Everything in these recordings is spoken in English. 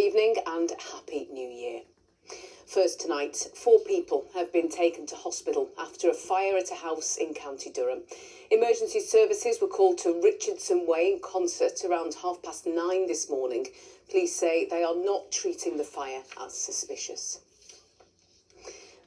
evening and Happy New Year. First tonight, 4 people have been taken to hospital after a fire at a house in County Durham. Emergency services were called to Hutchinson Way in concert around 9:30 this morning. Police say they are not treating the fire as suspicious.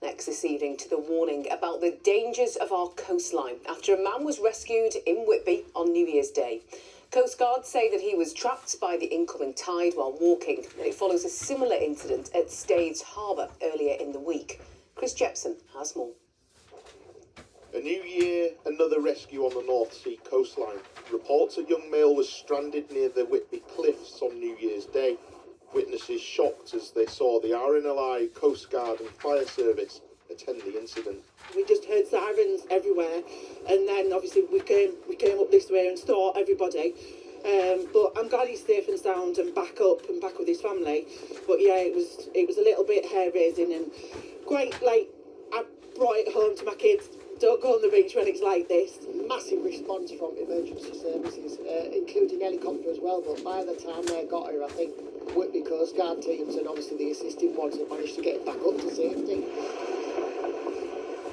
Next this evening to the warning about the dangers of our coastline after a man was rescued in Whitby on New Year's Day. Coast Guard say that he was trapped by the incoming tide while walking, and it follows a similar incident at Staithes Harbour earlier in the week. Chris Jepson has more. A new year, another rescue on the North Sea coastline. Reports a young male was stranded near the Whitby cliffs on New Year's Day. Witnesses shocked as they saw the RNLI, Coast Guard and Fire Service attend the incident. We just heard sirens everywhere, and then obviously we came up this way and saw everybody. But I'm glad he's safe and sound and back with his family. But yeah, it was a little bit hair raising and quite like I brought it home to my kids. Don't go on the beach when it's like this. Massive response from emergency services, including helicopter as well. But by the time they got here, I think Whitby Coast Guard teams and obviously the assisting ones have managed to get it back up to safety.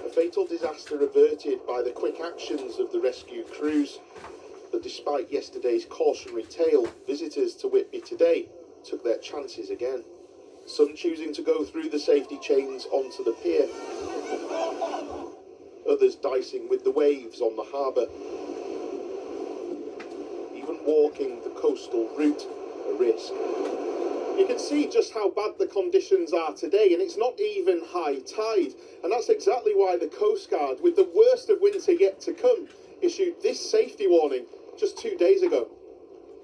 A fatal disaster averted by the quick actions of the rescue crews. But despite yesterday's cautionary tale, visitors to Whitby today took their chances again. Some choosing to go through the safety chains onto the pier. Others dicing with the waves on the harbour. Even walking the coastal route, a risk. You can see just how bad the conditions are today, and it's not even high tide. And that's exactly why the Coast Guard, with the worst of winter yet to come, issued this safety warning just 2 days ago.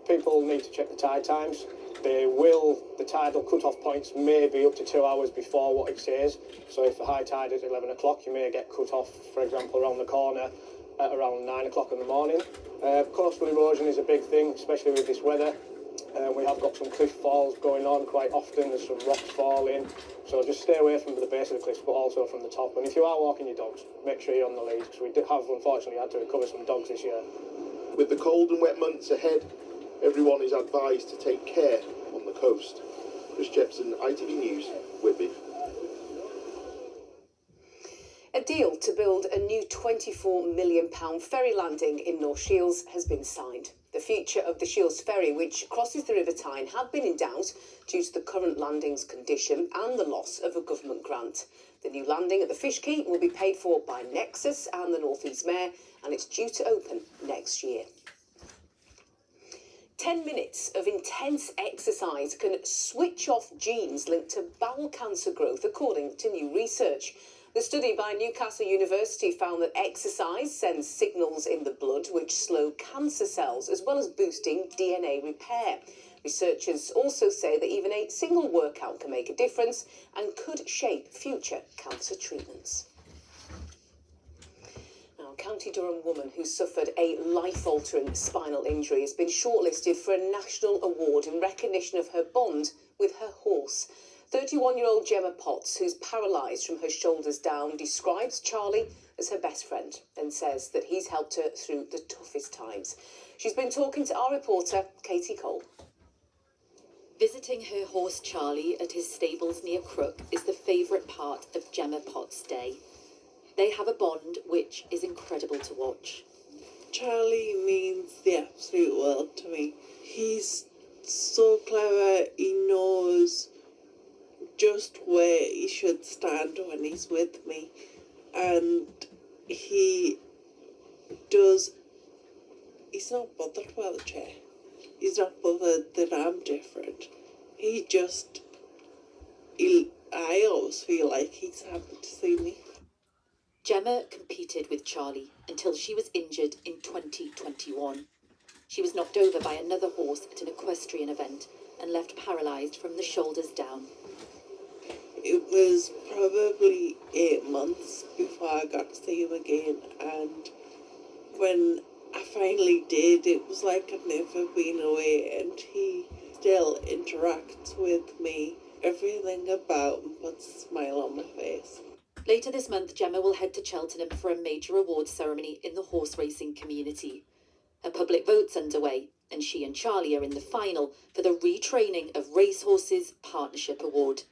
People need to check the tide times. The tidal cut-off points may be up to 2 hours before what it says. So if the high tide is 11 o'clock, you may get cut off, for example, around the corner at around 9 o'clock in the morning. Coastal erosion is a big thing, especially with this weather. We have got some cliff falls going on quite often. There's some rocks falling. So just stay away from the base of the cliffs, but also from the top. And if you are walking your dogs, make sure you're on the lead, because we have unfortunately had to recover some dogs this year. With the cold and wet months ahead, everyone is advised to take care on the coast. Chris Jepson, ITV News, Whitby. A deal to build a new £24 million ferry landing in North Shields has been signed. The future of the Shields ferry, which crosses the River Tyne, had been in doubt due to the current landing's condition and the loss of a government grant. The new landing at the Fish Quay will be paid for by Nexus and the North East Mayor, and it's due to open next year. 10 minutes of intense exercise can switch off genes linked to bowel cancer growth, according to new research. The study by Newcastle University found that exercise sends signals in the blood which slow cancer cells, as well as boosting DNA repair. Researchers also say that even a single workout can make a difference and could shape future cancer treatments. A County Durham woman who suffered a life-altering spinal injury has been shortlisted for a national award in recognition of her bond with her horse. 31-year-old Gemma Potts, who's paralysed from her shoulders down, describes Charlie as her best friend and says that he's helped her through the toughest times. She's been talking to our reporter, Katie Cole. Visiting her horse Charlie at his stables near Crook is the favourite part of Gemma Potts' day. They have a bond which is incredible to watch. Charlie means the absolute world to me. He's so clever, he knows just where he should stand when he's with me, and he's not bothered by the chair. He's not bothered that I'm different. I always feel like he's happy to see me. Gemma competed with Charlie until she was injured in 2021. She was knocked over by another horse at an equestrian event and left paralysed from the shoulders down. It was probably 8 months before I got to see him again, and when I finally did, it was like I'd never been away, and he still interacts with me. Everything about him puts a smile on my face. Later this month, Gemma will head to Cheltenham for a major awards ceremony in the horse racing community. A public vote's underway, and she and Charlie are in the final for the Retraining of Racehorses Partnership Award.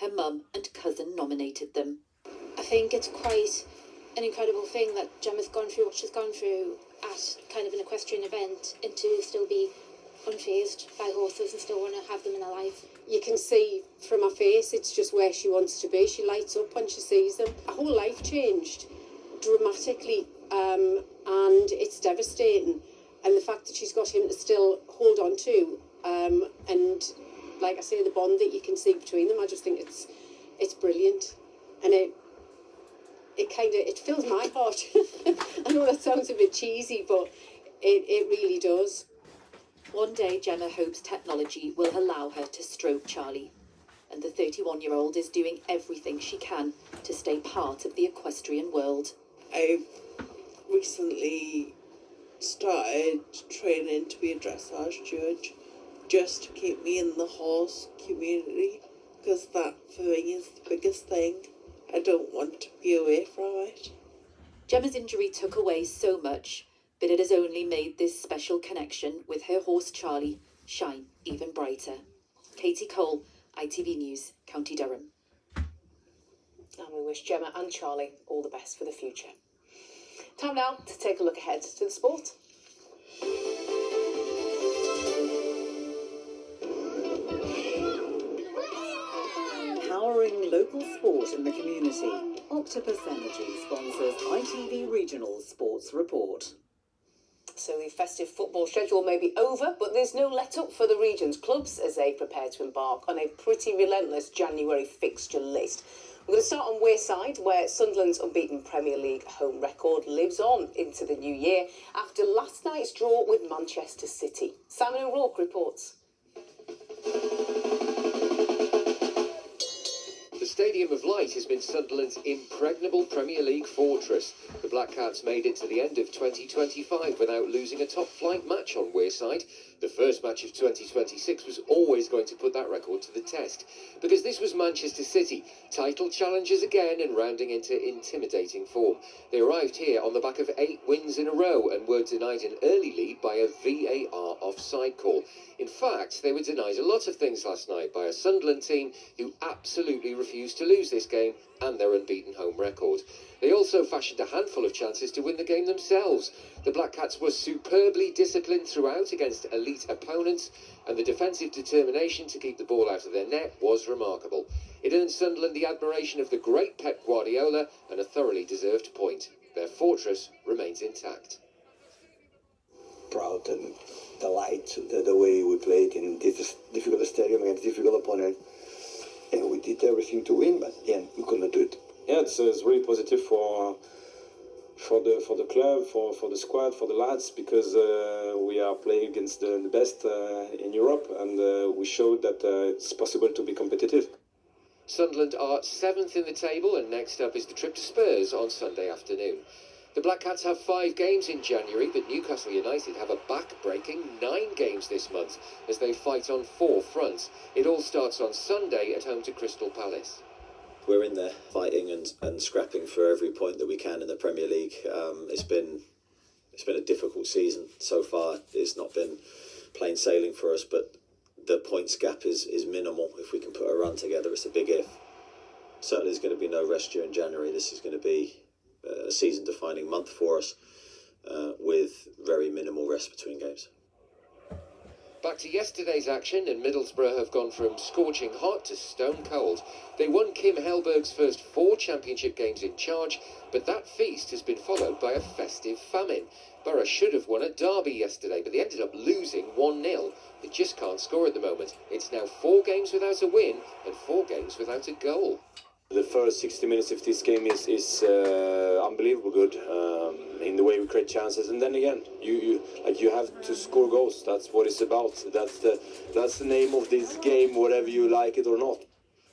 Her mum and cousin nominated them. I think it's quite an incredible thing that Gemma's gone through what she's gone through at kind of an equestrian event, and to still be unfazed by horses and still want to have them in her life. You can see from her face it's just where she wants to be. She lights up when she sees them. Her whole life changed dramatically, and it's devastating. And the fact that she's got him to still hold on to, and like I say, the bond that you can see between them, I just think it's brilliant. And it fills my heart. I know that sounds a bit cheesy, but it really does. One day, Gemma hopes technology will allow her to stroke Charlie, and the 31-year-old is doing everything she can to stay part of the equestrian world. I've recently started training to be a dressage judge, just to keep me in the horse community, because that for me is the biggest thing. I don't want to be away from it. Gemma's injury took away so much, but it has only made this special connection with her horse Charlie shine even brighter. Katie Cole, ITV News, County Durham. And we wish Gemma and Charlie all the best for the future. Time now to take a look ahead to the sport. Powering local sport in the community, Octopus Energy sponsors ITV Regional Sports Report. So the festive football schedule may be over, but there's no let-up for the region's clubs as they prepare to embark on a pretty relentless January fixture list. We're going to start on Wearside, where Sunderland's unbeaten Premier League home record lives on into the new year after last night's draw with Manchester City. Simon O'Rourke reports. The Stadium of Light has been Sunderland's impregnable Premier League fortress. The Black Cats made it to the end of 2025 without losing a top-flight match on Wearside. The first match of 2026 was always going to put that record to the test, because this was Manchester City, title challengers again and rounding into intimidating form. They arrived here on the back of 8 wins in a row and were denied an early lead by a VAR offside call. In fact, they were denied a lot of things last night by a Sunderland team who absolutely refused to lose this game and their unbeaten home record. They also fashioned a handful of chances to win the game themselves. The Black Cats were superbly disciplined throughout against elite opponents, and the defensive determination to keep the ball out of their net was remarkable. It earned Sunderland the admiration of the great Pep Guardiola and a thoroughly deserved point. Their fortress remains intact. Proud and delighted the way we played in this difficult stadium against difficult opponent. And we did everything to win, but again, we could not do it. Yeah, it's really positive for the club, for the squad, for the lads, because we are playing against the best in Europe, and we showed that it's possible to be competitive. Sunderland are 7th in the table, and next up is the trip to Spurs on Sunday afternoon. The Black Cats have 5 games in January, but Newcastle United have a back-breaking 9 games this month as they fight on 4 fronts. It all starts on Sunday at home to Crystal Palace. We're in there fighting and scrapping for every point that we can in the Premier League. It's been a difficult season so far. It's not been plain sailing for us, but the points gap is minimal. If we can put a run together, it's a big if. Certainly there's going to be no rest during January. This is going to be a season-defining month for us, with very minimal rest between games. Back to yesterday's action, and Middlesbrough have gone from scorching hot to stone cold. They won Kim Hellberg's first 4 championship games in charge, but that feast has been followed by a festive famine. Borough should have won at Derby yesterday, but they ended up losing 1-0. They just can't score at the moment. It's now 4 games without a win and 4 games without a goal. The first 60 minutes of this game is unbelievable good in the way we create chances, and then again you have to score goals. That's what it's about. That's the name of this game, whatever you like it or not.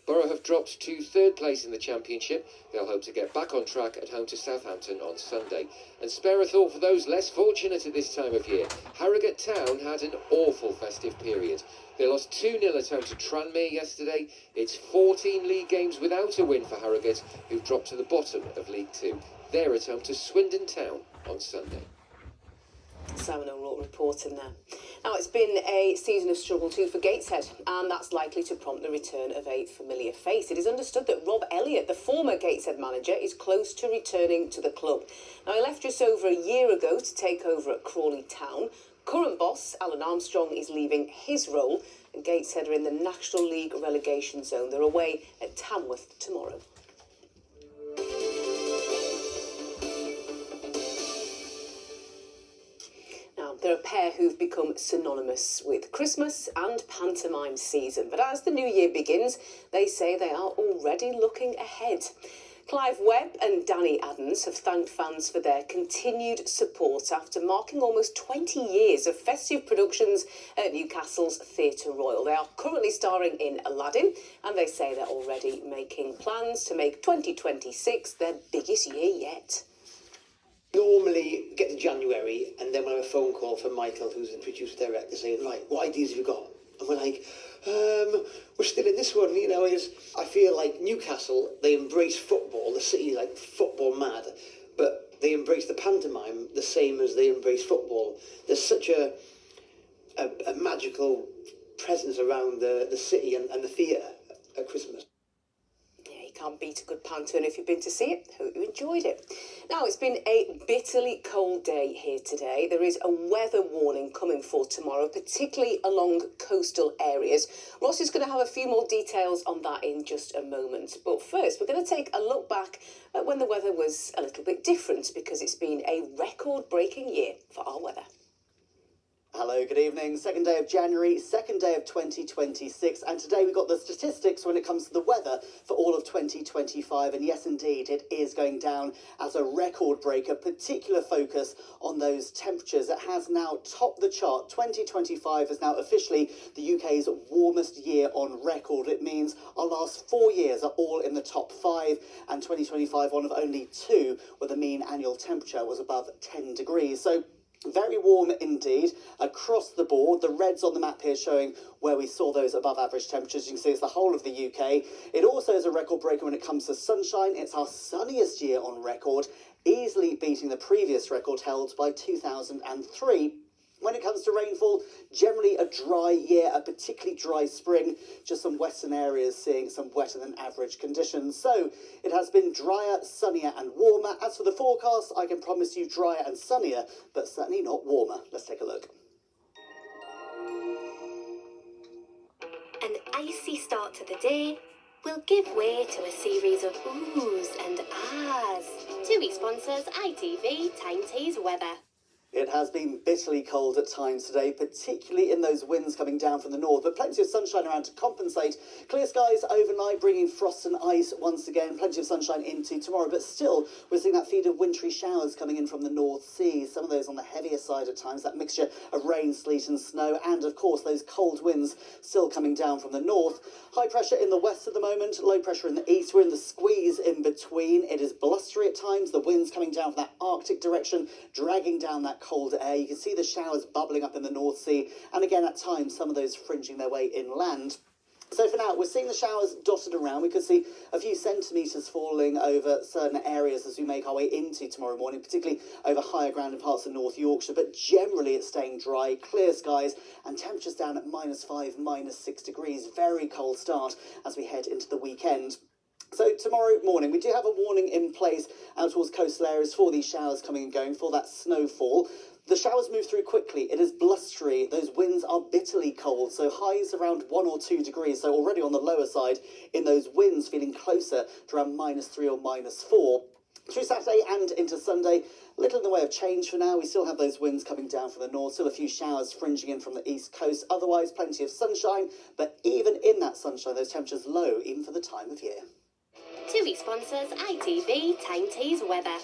Borough have dropped to 3rd place in the Championship. They'll hope to get back on track at home to Southampton on Sunday. And spare a thought for those less fortunate at this time of year. Harrogate Town had an awful festive period. They lost 2-0 at home to Tranmere yesterday. It's 14 league games without a win for Harrogate, who've dropped to the bottom of League 2. They're at home to Swindon Town on Sunday. Simon O'Rourke reporting there. Now, it's been a season of struggle too for Gateshead, and that's likely to prompt the return of a familiar face. It is understood that Rob Elliott, the former Gateshead manager, is close to returning to the club. Now, he left just over a year ago to take over at Crawley Town. Current boss, Alan Armstrong, is leaving his role, and Gateshead are in the National League relegation zone. They're away at Tamworth tomorrow. Now, they're a pair who've become synonymous with Christmas and pantomime season. But as the new year begins, they say they are already looking ahead. Clive Webb and Danny Adams have thanked fans for their continued support after marking almost 20 years of festive productions at Newcastle's Theatre Royal. They are currently starring in Aladdin, and they say they're already making plans to make 2026 their biggest year yet. Normally get to January and then we'll have a phone call from Michael, who's the producer director, saying, right, what ideas have you got? And we're like, we're still in this one, you know. I feel like Newcastle, they embrace football, the city like football mad, but they embrace the pantomime the same as they embrace football. There's such a presence around the city and the theatre at Christmas. Yeah, you can't beat a good panto, and if you've been to see it, hope you enjoyed it. Now, it's been a bitterly cold day here today. There is a weather warning coming for tomorrow, particularly along coastal areas. Ross is going to have a few more details on that in just a moment. But first, we're going to take a look back at when the weather was a little bit different, because it's been a record-breaking year for our weather. Hello, good evening. Second day of January, second day of 2026, and today we've got the statistics when it comes to the weather for all of 2025, and yes, indeed, it is going down as a record breaker, particular focus on those temperatures. It has now topped the chart. 2025 is now officially the UK's warmest year on record. It means our last 4 years are all in the top 5, and 2025 one of only 2 where the mean annual temperature was above 10 degrees. So very warm indeed across the board. The reds on the map here showing where we saw those above average temperatures. You can see it's the whole of the UK. It also is a record breaker when it comes to sunshine. It's our sunniest year on record, easily beating the previous record held by 2003. When it comes to rainfall, generally a dry year, a particularly dry spring, just some western areas seeing some wetter than average conditions. So it has been drier, sunnier and warmer. As for the forecast, I can promise you drier and sunnier, but certainly not warmer. Let's take a look. An icy start to the day will give way to a series of oohs and ahs. TUI sponsors ITV Tyne Tees Weather. It has been bitterly cold at times today, particularly in those winds coming down from the north, but plenty of sunshine around to compensate. Clear skies overnight, bringing frost and ice once again. Plenty of sunshine into tomorrow, but still we're seeing that feed of wintry showers coming in from the North Sea. Some of those on the heavier side at times, that mixture of rain, sleet and snow, and of course those cold winds still coming down from the north. High pressure in the west at the moment, low pressure in the east. We're in the squeeze in between. It is blustery at times, the winds coming down from that Arctic direction, dragging down that cold air. You can see the showers bubbling up in the North Sea, and again at times some of those fringing their way inland. So for now, we're seeing the showers dotted around. We could see a few centimetres falling over certain areas as we make our way into tomorrow morning, particularly over higher ground in parts of North Yorkshire. But generally it's staying dry, clear skies, and temperatures down at -5, -6 degrees. Very cold start as we head into the weekend. So tomorrow morning, we do have a warning in place out towards coastal areas for these showers coming and going, for that snowfall. The showers move through quickly. It is blustery. Those winds are bitterly cold, so highs around 1 or 2 degrees. So already on the lower side in those winds, feeling closer to around -3 or -4. Through Saturday and into Sunday, little in the way of change for now. We still have those winds coming down from the north, still a few showers fringing in from the east coast. Otherwise, plenty of sunshine, but even in that sunshine, those temperatures low, even for the time of year. TUI sponsors ITV Tyne Tees Weather.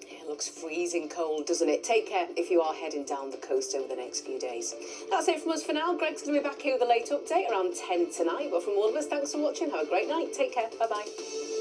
It looks freezing cold, doesn't it? Take care if you are heading down the coast over the next few days. That's it from us for now. Greg's going to be back here with a late update around 10 tonight. But from all of us, thanks for watching. Have a great night. Take care. Bye-bye.